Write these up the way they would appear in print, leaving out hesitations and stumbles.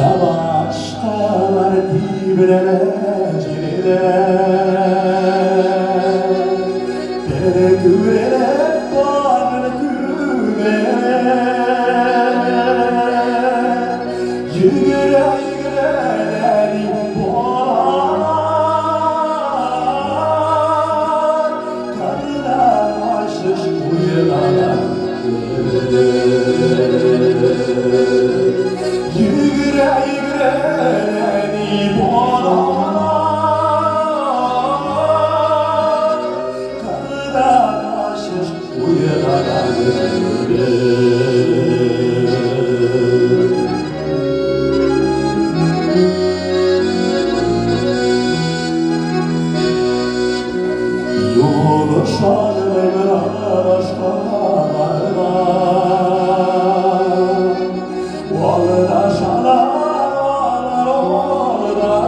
Pravaštavar ti brežine Te kürele pan kürmene Yügüre yügüreleri boğalar Karılar aşış kuyular Yügüre yügüreni boğalar Karıdan aşış uyulara Yoluşan başkalarına Oldaşalar, oldaşar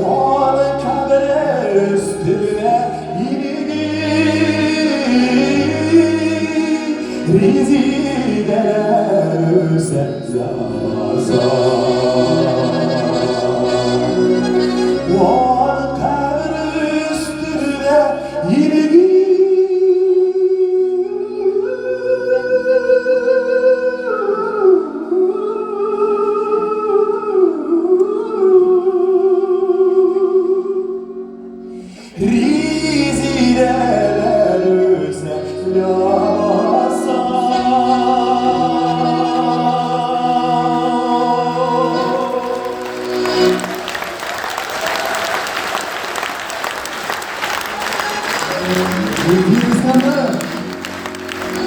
Ol kabre üstüne inigir Rizideler sebzazar Ol kabre üstüne inigir Rizideler özekler basar